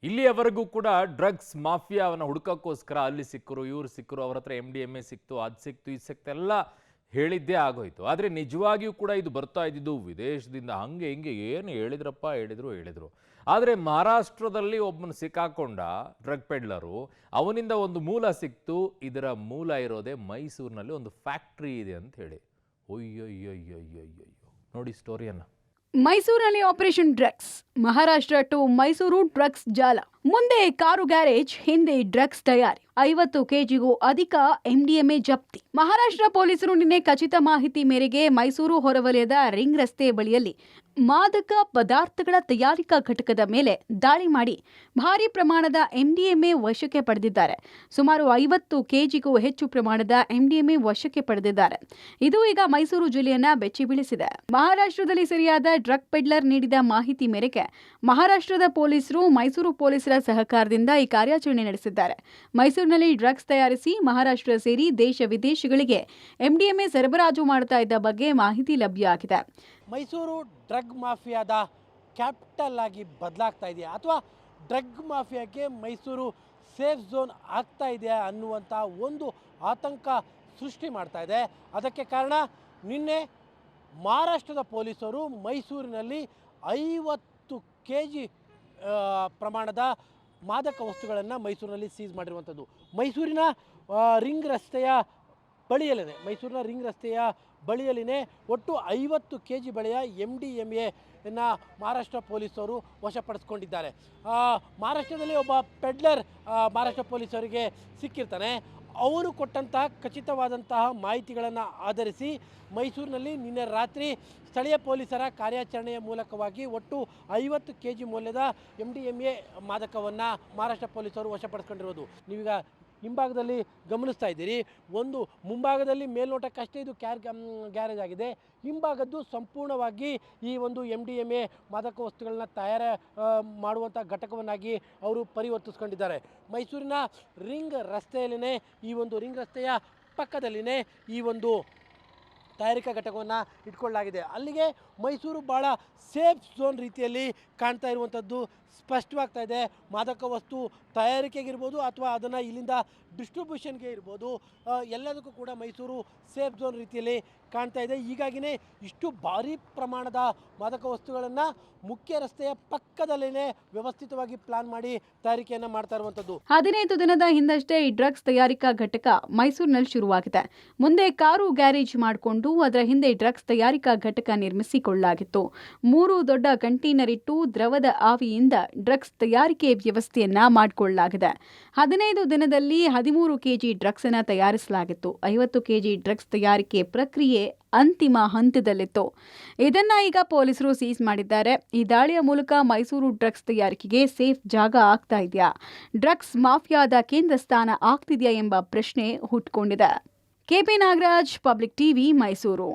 ಇಲ್ಲಿಯವರೆಗೂ ಕೂಡ ಡ್ರಗ್ಸ್ ಮಾಫಿಯಾವನ್ನ ಹುಡುಕಕ್ಕೋಸ್ಕರ ಅಲ್ಲಿ ಸಿಕ್ಕರು, ಇವ್ರು ಸಿಕ್ಕರು, ಅವ್ರ ಹತ್ರ MDMA ಸಿಕ್ತು, ಅದು ಸಿಕ್ತು, ಇದು ಸಿಕ್ತು ಎಲ್ಲ ಹೇಳಿದ್ದೇ ಆಗೋಯ್ತು. ಆದರೆ ನಿಜವಾಗಿಯೂ ಕೂಡ ಇದು ಬರ್ತಾ ಇದ್ದಿದ್ದು ವಿದೇಶದಿಂದ. ಹಂಗೆ ಹಿಂಗೆ ಏನು ಹೇಳಿದ್ರು. ಆದರೆ ಮಹಾರಾಷ್ಟ್ರದಲ್ಲಿ ಒಬ್ಬನು ಸಿಕ್ಕಾಕೊಂಡ ಡ್ರಗ್ ಪೆಡ್ಲರು, ಅವನಿಂದ ಒಂದು ಮೂಲ ಸಿಕ್ತು. ಇದರ ಮೂಲ ಇರೋದೇ ಮೈಸೂರಿನಲ್ಲಿ ಒಂದು ಫ್ಯಾಕ್ಟ್ರಿ ಇದೆ ಅಂತ ಹೇಳಿ. ಅಯ್ಯಯ್ಯಯ್ಯಯ್ಯಯ್ಯೋ, ನೋಡಿ ಸ್ಟೋರಿಯನ್ನ. ಮೈಸೂರಿನಲ್ಲಿ operation drugs, Maharashtra to Mysuru drugs ಜಾಲ. ಮುಂದೆ ಕಾರು ಗ್ಯಾರೇಜ್, ಹಿಂದೆ ಡ್ರಗ್ಸ್ ತಯಾರಿ. 50 ಕೆಜಿಗೂ ಅಧಿಕ MDMA ಜಪ್ತಿ. ಮಹಾರಾಷ್ಟ್ರ ಪೊಲೀಸರು ನಿನ್ನೆ ಖಚಿತ ಮಾಹಿತಿ ಮೇರೆಗೆ ಮೈಸೂರು ಹೊರವಲಯದ ರಿಂಗ್ ರಸ್ತೆ ಬಳಿಯಲ್ಲಿ ಮಾದಕ ಪದಾರ್ಥಗಳ ತಯಾರಿಕಾ ಘಟಕದ ಮೇಲೆ ದಾಳಿ ಮಾಡಿ ಭಾರೀ ಪ್ರಮಾಣದ MDMA ವಶಕ್ಕೆ ಪಡೆದಿದ್ದಾರೆ. ಸುಮಾರು 50 ಕೆಜಿಗೂ ಹೆಚ್ಚು ಪ್ರಮಾಣದ MDMA ವಶಕ್ಕೆ ಪಡೆದಿದ್ದಾರೆ. ಇದು ಈಗ ಮೈಸೂರು ಜಿಲ್ಲೆಯನ್ನ ಬೆಚ್ಚಿ ಬೀಳಿಸಿದೆ. ಮಹಾರಾಷ್ಟ್ರದಲ್ಲಿ ಸರಿಯಾದ ಡ್ರಗ್ ಪೆಡ್ಲರ್ ನೀಡಿದ ಮಾಹಿತಿ ಮೇರೆಗೆ ಮಹಾರಾಷ್ಟ್ರದ ಪೊಲೀಸರು ಮೈಸೂರು ಪೊಲೀಸರ ಸಹಕಾರದಿಂದ ಈ ಕಾರ್ಯಾಚರಣೆ ನಡೆಸಿದ್ದಾರೆ. ಮೈಸೂರಿನಲ್ಲಿ ಡ್ರಗ್ಸ್ ತಯಾರಿಸಿ ಮಹಾರಾಷ್ಟ್ರ ಸೇರಿ ದೇಶ ವಿದೇಶಗಳಿಗೆ MDMA ಸರಬರಾಜು ಮಾಡ್ತಾ ಇದ್ದ ಬಗ್ಗೆ ಮಾಹಿತಿ ಲಭ್ಯ ಆಗಿದೆ. ಮೈಸೂರು ಡ್ರಗ್ ಮಾಫಿಯಾದ ಕ್ಯಾಪಿಟಲ್ ಆಗಿ ಬದಲಾಗ್ತಾ ಇದೆಯಾ ಅಥವಾ ಡ್ರಗ್ ಮಾಫಿಯಾಗೆ ಮೈಸೂರು ಸೇಫ್ ಝೋನ್ ಆಗ್ತಾ ಇದೆಯಾ ಅನ್ನುವಂಥ ಒಂದು ಆತಂಕ ಸೃಷ್ಟಿ ಮಾಡ್ತಾ ಇದೆ. ಅದಕ್ಕೆ ಕಾರಣ ನಿನ್ನೆ ಮಹಾರಾಷ್ಟ್ರದ ಪೊಲೀಸರು ಮೈಸೂರಿನಲ್ಲಿ 50 ಕೆಜಿ ಪ್ರಮಾಣದ ಮಾದಕ ವಸ್ತುಗಳನ್ನು ಮೈಸೂರಿನಲ್ಲಿ ಸೀಸ್ ಮಾಡಿರುವಂಥದ್ದು. ಮೈಸೂರಿನ ರಿಂಗ್ ರಸ್ತೆಯ ಬಳಿಯಲ್ಲಿನೇ ಒಟ್ಟು 50 ಕೆಜಿ ಬೆಳೆಯ MDMAನ ಮಹಾರಾಷ್ಟ್ರ ಪೊಲೀಸರು ವಶಪಡಿಸ್ಕೊಂಡಿದ್ದಾರೆ. ಮಹಾರಾಷ್ಟ್ರದಲ್ಲಿ ಒಬ್ಬ ಪೆಡ್ಲರ್ ಮಹಾರಾಷ್ಟ್ರ ಪೊಲೀಸರಿಗೆ ಸಿಕ್ಕಿರ್ತಾನೆ. ಅವರು ಕೊಟ್ಟಂತಹ ಖಚಿತವಾದಂತಹ ಮಾಹಿತಿಗಳನ್ನು ಆಧರಿಸಿ ಮೈಸೂರಿನಲ್ಲಿ ನಿನ್ನೆ ರಾತ್ರಿ ಸ್ಥಳೀಯ ಪೊಲೀಸರ ಕಾರ್ಯಾಚರಣೆಯ ಮೂಲಕವಾಗಿ ಒಟ್ಟು 50 ಕೆಜಿ ಮೌಲ್ಯದ MDMA ಮಾದಕವನ್ನು ಮಹಾರಾಷ್ಟ್ರ ಪೊಲೀಸರು ವಶಪಡಿಸ್ಕೊಂಡಿರೋದು. ನೀವೀಗ ಹಿಂಭಾಗದಲ್ಲಿ ಗಮನಿಸ್ತಾ ಇದ್ದೀರಿ. ಒಂದು ಮುಂಭಾಗದಲ್ಲಿ ಮೇಲ್ನೋಟಕ್ಕಷ್ಟೇ ಇದು ಗ್ಯಾರೇಜ್ ಆಗಿದೆ. ಹಿಂಭಾಗದ್ದು ಸಂಪೂರ್ಣವಾಗಿ ಈ ಒಂದು MDMA ಮಾದಕ ವಸ್ತುಗಳನ್ನ ತಯಾರು ಮಾಡುವಂಥ ಘಟಕವನ್ನಾಗಿ ಅವರು ಪರಿವರ್ತಿಸ್ಕೊಂಡಿದ್ದಾರೆ. ಮೈಸೂರಿನ ರಿಂಗ್ ರಸ್ತೆಯಲ್ಲಿನೇ ಈ ಒಂದು ರಿಂಗ್ ರಸ್ತೆಯ ಪಕ್ಕದಲ್ಲಿನೇ ಈ ಒಂದು ತಯಾರಿಕಾ ಘಟಕವನ್ನು ಇಟ್ಕೊಳ್ಳಲಾಗಿದೆ. ಅಲ್ಲಿಗೆ ಮೈಸೂರು ಭಾಳ ಸೇಫ್ ಝೋನ್ ರೀತಿಯಲ್ಲಿ ಕಾಣ್ತಾ ಇರುವಂಥದ್ದು ಸ್ಪಷ್ಟವಾಗ್ತಾ ಇದೆ. ಮಾದಕ ವಸ್ತು ತಯಾರಿಕೆಗಿರ್ಬೋದು ಅಥವಾ ಅದನ್ನು ಇಲ್ಲಿಂದ ಡಿಸ್ಟ್ರಿಬ್ಯೂಷನ್ಗೆ ಇರ್ಬೋದು, ಎಲ್ಲದಕ್ಕೂ ಕೂಡ ಮೈಸೂರು ಸೇಫ್ ಝೋನ್ ರೀತಿಯಲ್ಲಿ ಕಾಣ್ತಾ ಇದೆ. ಹೀಗಾಗಿಯೇ ಇಷ್ಟು ಭಾರೀ ಪ್ರಮಾಣದ ಮಾದಕ ವಸ್ತುಗಳನ್ನು ಮುಖ್ಯ ರಸ್ತೆಯ ಪಕ್ಕದಲ್ಲೇ ವ್ಯವಸ್ಥಿತವಾಗಿ ಪ್ಲಾನ್ ಮಾಡಿ ತಯಾರಿಕೆಯನ್ನು ಮಾಡ್ತಾ ಇರುವಂಥದ್ದು. 15 ದಿನದ ಹಿಂದಷ್ಟೇ ಈ ಡ್ರಗ್ಸ್ ತಯಾರಿಕಾ ಘಟಕ ಮೈಸೂರಿನಲ್ಲಿ ಶುರುವಾಗಿದೆ. ಮುಂದೆ ಕಾರು ಗ್ಯಾರೇಜ್ ಮಾಡಿಕೊಂಡು ಅದರ ಹಿಂದೆ ಡ್ರಗ್ಸ್ ತಯಾರಿಕಾ ಘಟಕ ನಿರ್ಮಿಸಿಕೊಳ್ಳಲಾಗಿತ್ತು. 3 ದೊಡ್ಡ ಕಂಟೈನರ್ ಇಟ್ಟು ದ್ರವದ ಆವಿಯಿಂದ ಡ್ರಗ್ಸ್ ತಯಾರಿಕೆ ವ್ಯವಸ್ಥೆಯನ್ನ ಮಾಡಿಕೊಳ್ಳಲಾಗಿದೆ. 15 ದಿನದಲ್ಲಿ 13 ಕೆಜಿ ಡ್ರಗ್ಸ್ ಅನ್ನು ತಯಾರಿಸಲಾಗಿತ್ತು. 50 ಕೆಜಿ ಡ್ರಗ್ಸ್ ತಯಾರಿಕೆ ಪ್ರಕ್ರಿಯೆ ಅಂತಿಮ ಹಂತದಲ್ಲಿತ್ತು. ಇದನ್ನ ಈಗ ಪೊಲೀಸರು ಸೀಸ್ ಮಾಡಿದ್ದಾರೆ. ಈ ದಾಳಿಯ ಮೂಲಕ ಮೈಸೂರು ಡ್ರಗ್ಸ್ ತಯಾರಿಕೆಗೆ ಸೇಫ್ ಜಾಗ ಆಗ್ತಾ ಇದೆಯಾ, ಡ್ರಗ್ಸ್ ಮಾಫಿಯಾದ ಕೇಂದ್ರ ಸ್ಥಾನ ಆಗ್ತಿದೆಯಾ ಎಂಬ ಪ್ರಶ್ನೆ ಹುಟ್ಟುಕೊಂಡಿದೆ. KP Nagaraj, public TV, Mysuru.